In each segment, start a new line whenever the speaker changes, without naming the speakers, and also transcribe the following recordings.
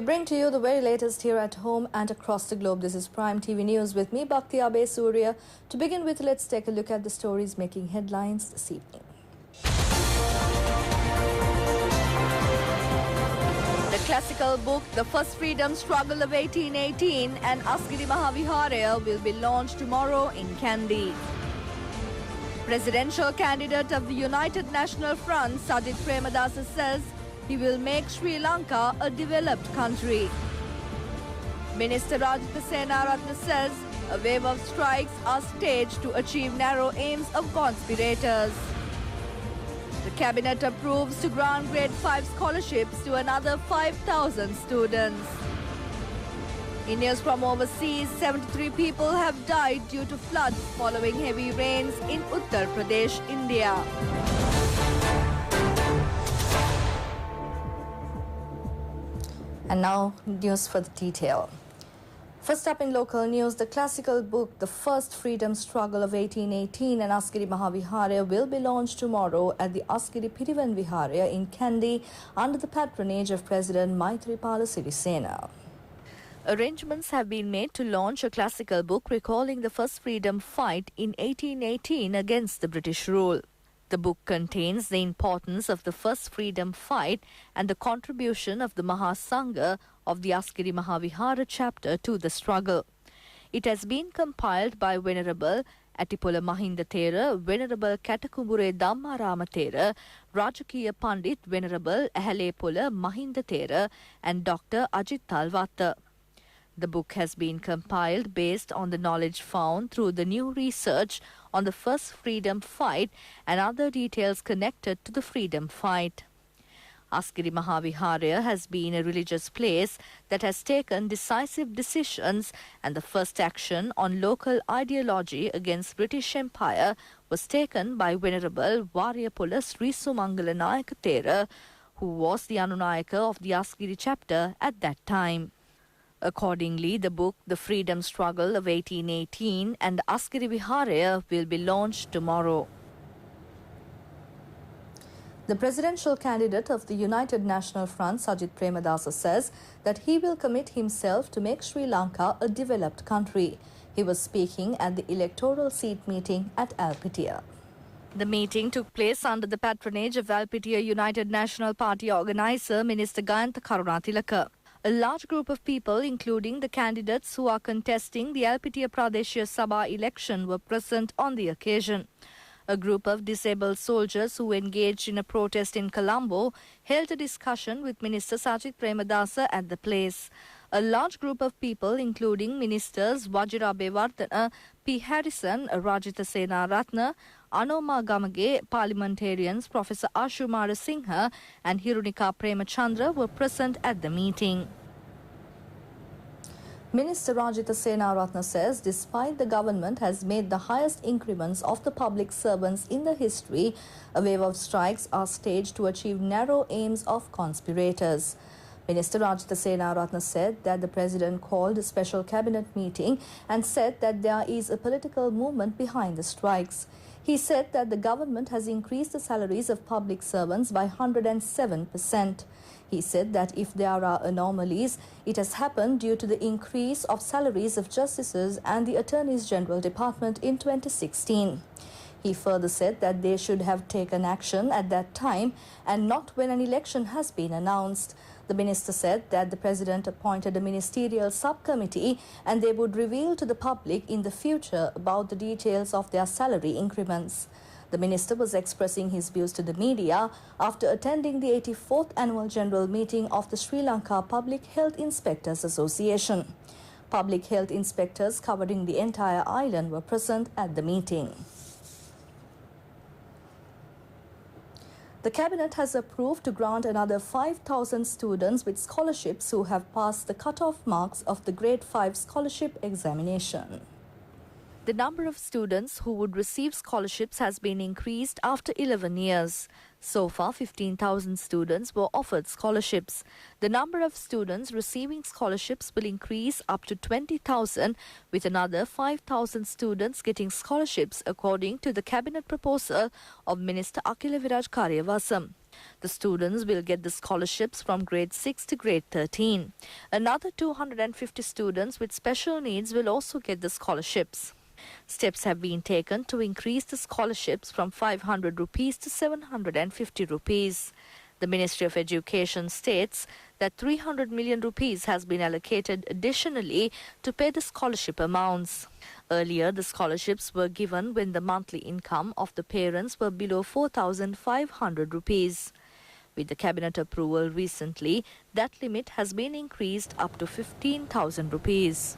bring to you the very latest here at home and across the globe. This is Prime TV News with me, Bhakti Abe Surya. To begin with, let's take a look at the stories making headlines this evening. The classical book, The First Freedom Struggle of 1818 and Asgiri Mahaviharaya will be launched tomorrow in Kandy. Presidential candidate of the United National Front, Sajith Premadasa, says he will make Sri Lanka a developed country. Minister Rajitha Senaratne says a wave of strikes are staged to achieve narrow aims of conspirators. The cabinet approves to grant grade 5 scholarships to another 5,000 students. In news from overseas, 73 people have died due to floods following heavy rains in Uttar Pradesh, India. And now, news for the detail. First up in local news, the classical book, The First Freedom Struggle of 1818 and Asgiri Mahaviharaya will be launched tomorrow at the Asgiri Pirivan Viharaya in Kandy under the patronage of President Maithripala Sirisena. Arrangements have been made to launch a classical book recalling the first freedom fight in 1818 against the British rule. The book contains the importance of the first freedom fight and the contribution of the Mahasangha of the Asgiri Mahaviharaya chapter to the struggle. It has been compiled by Venerable Attipola Mahinda Thera, Venerable Katakumbure Dhammarama Thera, Rajakiya Pandit Venerable Ahalepola Mahinda Thera and Dr. Ajit Talwata. The book has been compiled based on the knowledge found through the new research on the first freedom fight and other details connected to the freedom fight. Asgiri Mahaviharaya has been a religious place that has taken decisive decisions, and the first action on local ideology against British Empire was taken by Venerable Waryapola Sri Sumangala Nayaka Thera, who was the Anunayaka of the Asgiri chapter at that time. Accordingly, the book The Freedom Struggle of 1818 and Asgiri Viharaya will be launched tomorrow. The presidential candidate of the United National Front, Sajith Premadasa, says that he will commit himself to make Sri Lanka a developed country. He was speaking at the electoral seat meeting at Alpitia. The meeting took place under the patronage of Alpitia United National Party organizer Minister Gayantha Karunatilaka. A large group of people, including the candidates who are contesting the Alpitia Pradeshya Sabha election, were present on the occasion. A group of disabled soldiers who engaged in a protest in Colombo held a discussion with Minister Sajith Premadasa at the place. A large group of people, including Ministers Wajira Bewardhana, P. Harrison, Rajitha Senaratne, Anoma Gamage, parliamentarians Professor Ashu Marasinghe and Hirunika Premachandra were present at the meeting. Minister Rajitha Senaratne says despite the government has made the highest increments of the public servants in the history, a wave of strikes are staged to achieve narrow aims of conspirators. Minister Rajitha Senaratne said that the President called a special cabinet meeting and said that there is a political movement behind the strikes. He said that the government has increased the salaries of public servants by 107%. He said that if there are anomalies, it has happened due to the increase of salaries of justices and the Attorney's General Department in 2016. He further said that they should have taken action at that time and not when an election has been announced. The minister said that the President appointed a ministerial subcommittee and they would reveal to the public in the future about the details of their salary increments. The minister was expressing his views to the media after attending the 84th annual general meeting of the Sri Lanka Public Health Inspectors Association. Public health inspectors covering the entire island were present at the meeting. The Cabinet has approved to grant another 5,000 students with scholarships who have passed the cut-off marks of the Grade 5 scholarship examination. The number of students who would receive scholarships has been increased after 11 years. So far, 15,000 students were offered scholarships. The number of students receiving scholarships will increase up to 20,000, with another 5,000 students getting scholarships according to the cabinet proposal of Minister Akila Viraj Karyavasam. The students will get the scholarships from grade 6 to grade 13. Another 250 students with special needs will also get the scholarships. Steps have been taken to increase the scholarships from 500 rupees to 750 rupees. The Ministry of Education states that 300 million rupees has been allocated additionally to pay the scholarship amounts. Earlier, the scholarships were given when the monthly income of the parents were below 4,500 rupees. With the cabinet approval recently, that limit has been increased up to 15,000 rupees.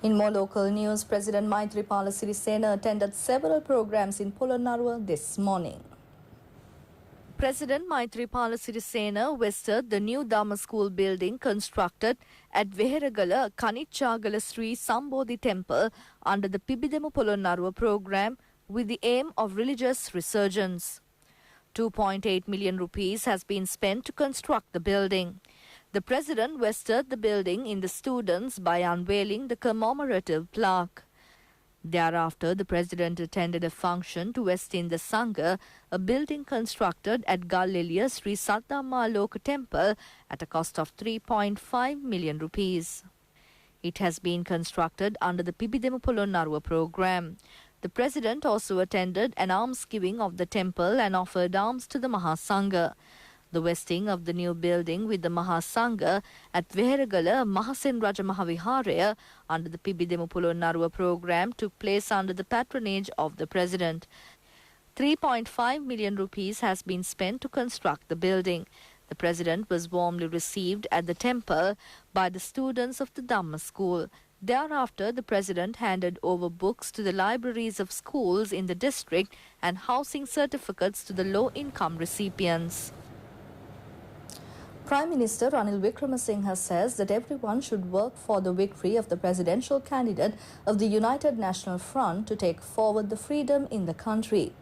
In more local news, President Maithripala Sirisena attended several programs in Polonnaruwa this morning. President Maithripala Sirisena visited the new Dhamma School building constructed at Veheragala Kanichagala Sri Sambodhi Temple under the Pibidemu Polonnaruwa program with the aim of religious resurgence. 2.8 million rupees has been spent to construct the building. The President visited the building in the students by unveiling the commemorative plaque. Thereafter, the President attended a function to vest in the Sangha, a building constructed at Gallilia Sri Saddhamma Loka Temple at a cost of 3.5 million rupees. It has been constructed under the Pibidemu Polonnaruwa program. The President also attended an almsgiving of the temple and offered alms to the Mahasangha. The vesting of the new building with the Mahasangha at Veheragala Mahasen Raja Mahaviharaya under the Pibidemu Polonnaruwa program took place under the patronage of the President. 3.5 million rupees has been spent to construct the building. The President was warmly received at the temple by the students of the Dhamma School. Thereafter, the President handed over books to the libraries of schools in the district and housing certificates to the low-income recipients. Prime Minister Ranil Wickremesinghe says that everyone should work for the victory of the presidential candidate of the United National Front to take forward the freedom in the country.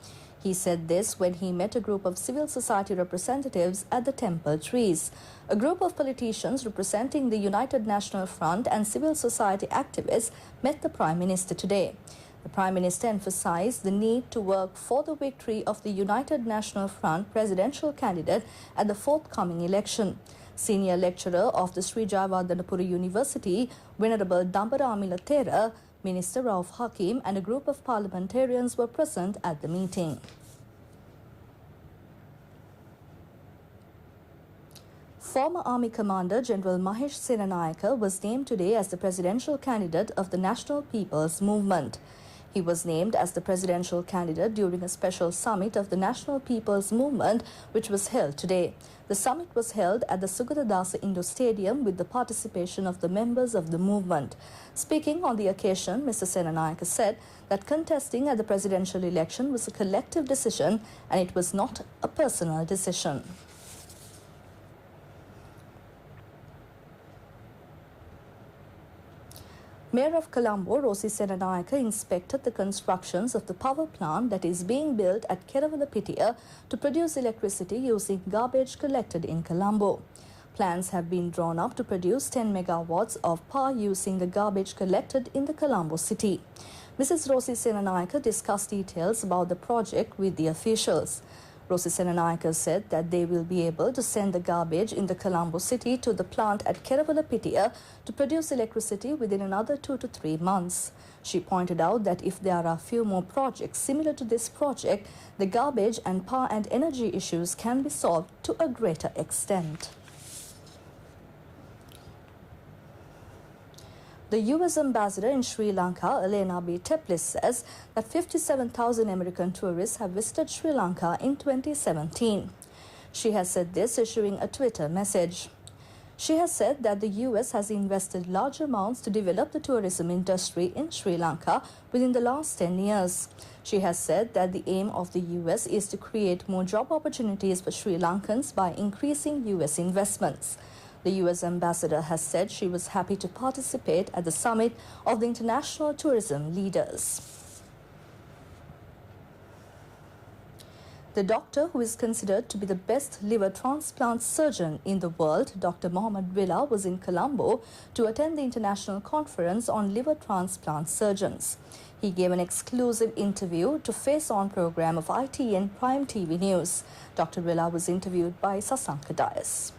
He said this when he met a group of civil society representatives at the Temple Trees. A group of politicians representing the United National Front and civil society activists met the Prime Minister today. The Prime Minister emphasized the need to work for the victory of the United National Front presidential candidate at the forthcoming election. Senior lecturer of the Sri Jayawardhanapura University, Venerable Dambaramila Thera, Minister Rauf Hakim and a group of parliamentarians were present at the meeting. Former Army Commander General Mahesh Senanayake was named today as the presidential candidate of the National People's Movement. He was named as the presidential candidate during a special summit of the National People's Movement, which was held today. The summit was held at the Sugatadasa Indo Stadium with the participation of the members of the movement. Speaking on the occasion, Mr. Senanayake said that contesting at the presidential election was a collective decision and it was not a personal decision. Mayor of Colombo, Rosie Senanayake, inspected the constructions of the power plant that is being built at Keravalapitia to produce electricity using garbage collected in Colombo. Plans have been drawn up to produce 10 megawatts of power using the garbage collected in the Colombo city. Mrs. Rosie Senanayake discussed details about the project with the officials. Rosie Senanayake said that they will be able to send the garbage in the Colombo city to the plant at Keravalapitia to produce electricity within another 2 to 3 months. She pointed out that if there are few more projects similar to this project, the garbage and power and energy issues can be solved to a greater extent. The U.S. ambassador in Sri Lanka, Elena B. Teplis, says that 57,000 American tourists have visited Sri Lanka in 2017. She has said this issuing a Twitter message. She has said that the U.S. has invested large amounts to develop the tourism industry in Sri Lanka within the last 10 years. She has said that the aim of the U.S. is to create more job opportunities for Sri Lankans by increasing U.S. investments. The U.S. ambassador has said she was happy to participate at the summit of the international tourism leaders. The doctor, who is considered to be the best liver transplant surgeon in the world, Dr. Mohammed Villa, was in Colombo to attend the international conference on liver transplant surgeons. He gave an exclusive interview to Face On program of ITN Prime TV News. Dr. Villa was interviewed by Sasanka Dias.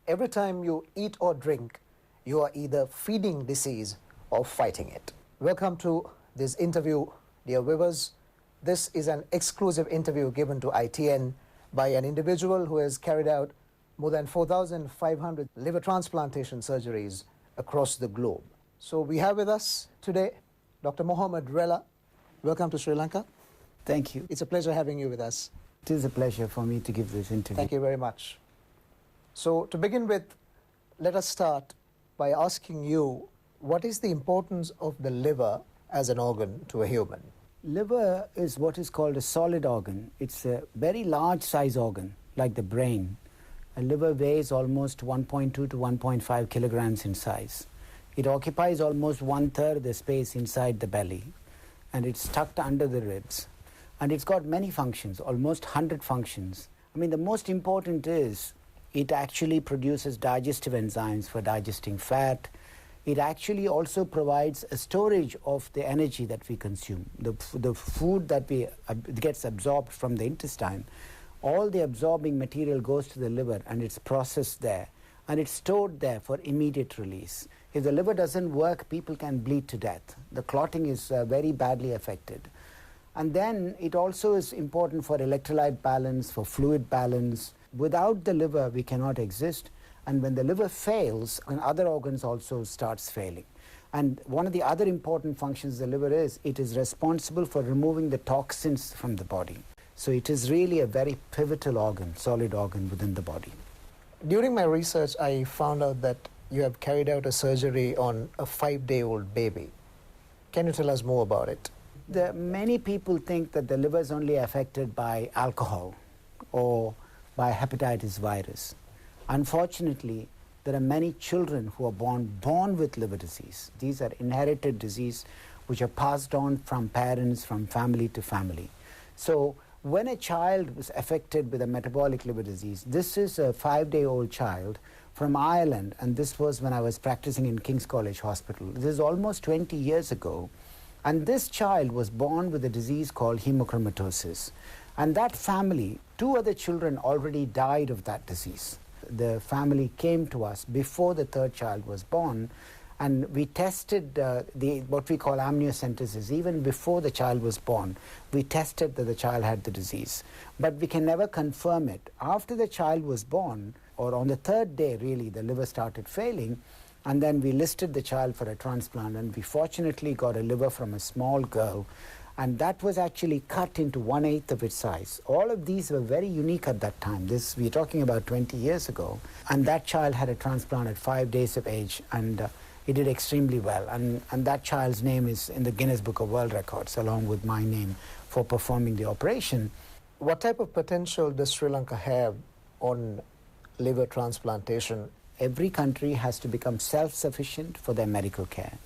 Every time you eat or drink, you are either feeding disease or fighting it. Welcome to this interview, dear viewers. This is an exclusive interview given to ITN by an individual who has carried out more than 4,500 liver transplantation surgeries across the globe. So we have with us today Dr. Mohammed Villa. Welcome to Sri Lanka.
Thank you.
It's a pleasure having you with us.
It is a pleasure for me to give this interview.
Thank you very much. So to begin with, let us start by asking you, what is the importance of the liver as an organ to a human?
Liver is what is called a solid organ. It's a very large size organ, like the brain. A liver weighs almost 1.2 to 1.5 kilograms in size. It occupies almost 1/3 the space inside the belly, and it's tucked under the ribs. And it's got many functions, almost 100 functions. I mean, the most important is it actually produces digestive enzymes for digesting fat. It actually also provides a storage of the energy that we consume. The food that gets absorbed from the intestine, all the absorbing material goes to the liver and it's processed there. And it's stored there for immediate release. If the liver doesn't work, people can bleed to death. The clotting is very badly affected. And then it also is important for electrolyte balance, for fluid balance. Without the liver, we cannot exist. And when the liver fails, and other organs also starts failing. And one of the other important functions of the liver is it is responsible for removing the toxins from the body. So it is really a very pivotal organ, solid organ within the body.
During my research, I found out that you have carried out a surgery on a 5-day-old baby. Can you tell us more about it?
Many people think that the liver is only affected by alcohol or by hepatitis virus. Unfortunately, there are many children who are born with liver disease. These are inherited disease which are passed on from parents, from family to family. So when a child was affected with a metabolic liver disease, this is a 5-day-old child from Ireland, and this was when I was practicing in King's College Hospital. This is almost 20 years ago, and this child was born with a disease called hemochromatosis. And that family, 2 other children already died of that disease. The family came to us before the 3rd child was born, and we tested what we call amniocentesis. Even before the child was born, we tested that the child had the disease. But we can never confirm it. After the child was born, or on the 3rd day really, the liver started failing, and then we listed the child for a transplant, and we fortunately got a liver from a small girl, and that was actually cut into 1/8 of its size. All of these were very unique at that time. We're talking about 20 years ago, and that child had a transplant at 5 days of age, and he did extremely well. And that child's name is in the Guinness Book of World Records, along with my name, for performing the operation.
What type of potential does Sri Lanka have on liver transplantation?
Every country has to become self-sufficient for their medical care.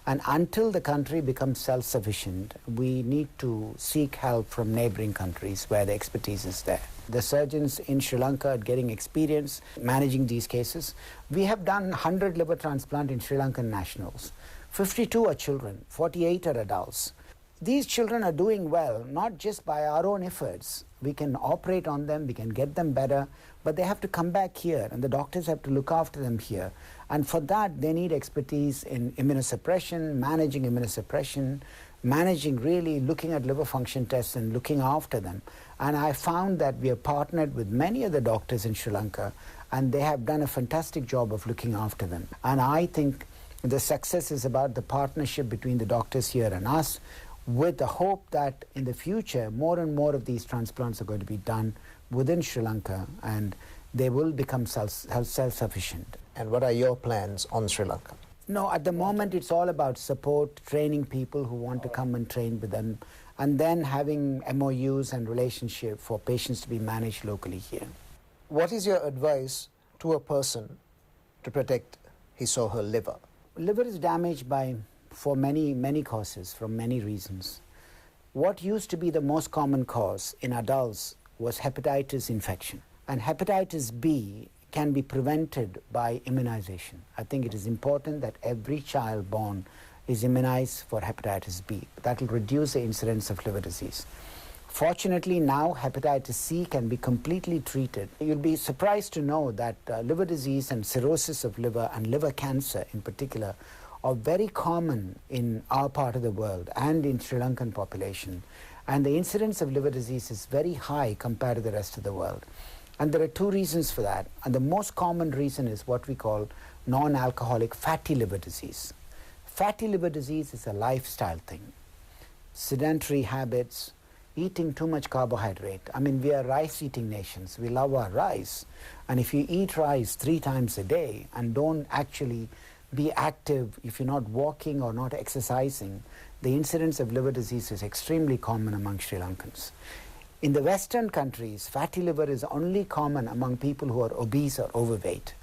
And until the country becomes self-sufficient, we need to seek help from neighboring countries where the expertise is there. The surgeons in Sri Lanka are getting experience managing these cases. We have done 100 liver transplant in Sri Lankan nationals. 52 are children, 48 are adults. These children are doing well, not just by our own efforts. We can operate on them, we can get them better, but they have to come back here, and the doctors have to look after them here. And for that, they need expertise in immunosuppression, managing really looking at liver function tests and looking after them. And I found that we have partnered with many other doctors in Sri Lanka, and they have done a fantastic job of looking after them. And I think the success is about the partnership between the doctors here and us, with the hope that in the future, more and more of these transplants are going to be done within Sri Lanka, and they will become self-sufficient.
And what are your plans on Sri Lanka?
No, at the moment it's all about support, training people who want to come and train with them, and then having MOUs and relationship for patients to be managed locally here.
What is your advice to a person to protect his or her liver?
Liver is damaged by for many causes, from many reasons. What used to be the most common cause in adults was hepatitis infection. And hepatitis B can be prevented by immunization. I think it is important that every child born is immunized for hepatitis B. That will reduce the incidence of liver disease. Fortunately, now hepatitis C can be completely treated. You'll be surprised to know that liver disease and cirrhosis of liver and liver cancer in particular are very common in our part of the world and in Sri Lankan population. And the incidence of liver disease is very high compared to the rest of the world. And there are two reasons for that. And the most common reason is what we call non-alcoholic fatty liver disease. Fatty liver disease is a lifestyle thing. Sedentary habits, eating too much carbohydrate. I mean, we are rice-eating nations. We love our rice. And if you eat rice 3 times a day and don't actually be active, if you're not walking or not exercising, the incidence of liver disease is extremely common among Sri Lankans. In the Western countries, fatty liver is only common among people who are obese or overweight.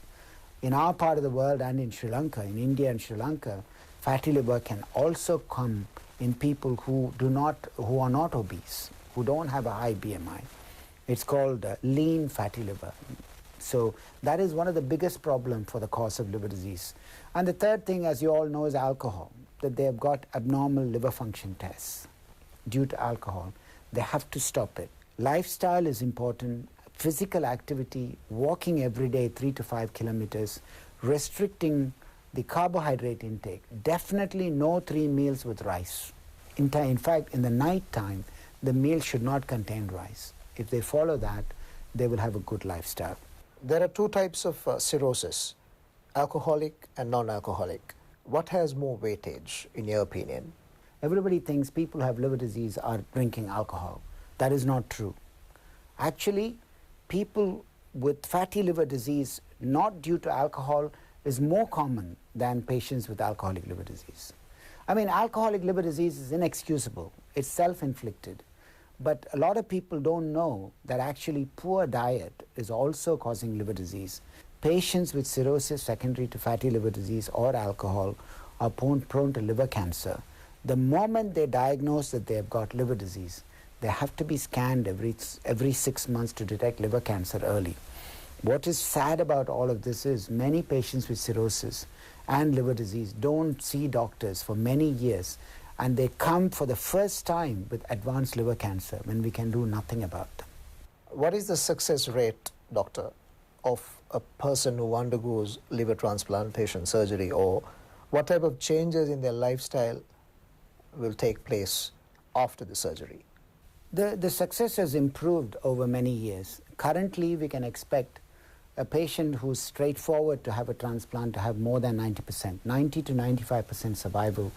In our part of the world and in Sri Lanka, in India and Sri Lanka, fatty liver can also come in people who are not obese, who don't have a high BMI. It's called lean fatty liver. So that is one of the biggest problems for the cause of liver disease. And the third thing, as you all know, is alcohol, that they have got abnormal liver function tests due to alcohol. They have to stop it. Lifestyle is important. Physical activity, walking every day 3 to 5 kilometers, restricting the carbohydrate intake. Definitely no 3 meals with rice. In fact, in the night time, the meal should not contain rice. If they follow that, they will have a good lifestyle.
There are 2 types of cirrhosis, alcoholic and non-alcoholic. What has more weightage, in your opinion?
Everybody thinks people who have liver disease are drinking alcohol. That is not true. Actually, people with fatty liver disease, not due to alcohol, is more common than patients with alcoholic liver disease. I mean, alcoholic liver disease is inexcusable. It's self-inflicted. But a lot of people don't know that actually poor diet is also causing liver disease. Patients with cirrhosis secondary to fatty liver disease or alcohol are prone to liver cancer. The moment they diagnose that they have got liver disease, they have to be scanned every 6 months to detect liver cancer early. What is sad about all of this is many patients with cirrhosis and liver disease don't see doctors for many years, and they come for the first time with advanced liver cancer when we can do nothing about them.
What is the success rate, doctor, of a person who undergoes liver transplantation surgery, or what type of changes in their lifestyle will take place after the surgery?
The success has improved over many years. Currently, we can expect a patient who's straightforward to have a transplant to have more than 90%, 90 to 95% survival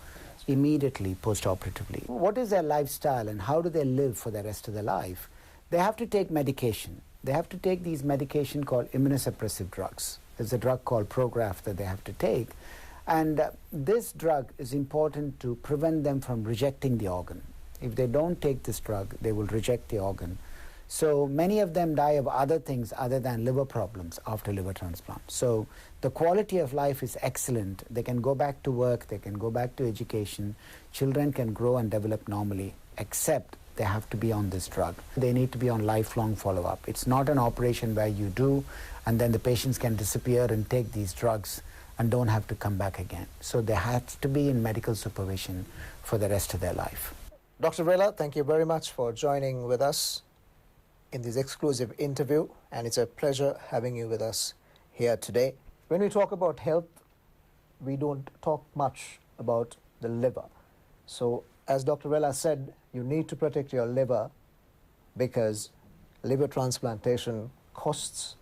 immediately post-operatively. What is their lifestyle and how do they live for the rest of their life? They have to take medication. They have to take these medication called immunosuppressive drugs. There's a drug called Prograf that they have to take. And this drug is important to prevent them from rejecting the organ. If they don't take this drug, they will reject the organ. So many of them die of other things other than liver problems after liver transplant. So the quality of life is excellent. They can go back to work, they can go back to education. Children can grow and develop normally, except they have to be on this drug. They need to be on lifelong follow-up. It's not an operation where you do and then the patients can disappear and take these drugs and don't have to come back again. So they have to be in medical supervision for the rest of their life.
Dr. Vela, thank you very much for joining with us in this exclusive interview, and it's a pleasure having you with us here today. When we talk about health, we don't talk much about the liver. So as Dr. Vela said, you need to protect your liver because liver transplantation costs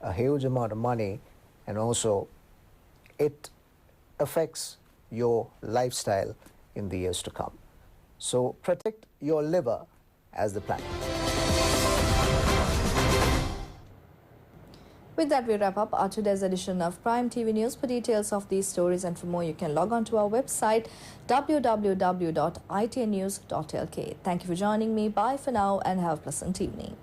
a huge amount of money, and also it affects your lifestyle in the years to come. So protect your liver as the plan.
With that, we wrap up our today's edition of Prime TV News. For details of these stories and for more, you can log on to our website www.itnews.lk. Thank you for joining me. Bye for now and have a pleasant evening.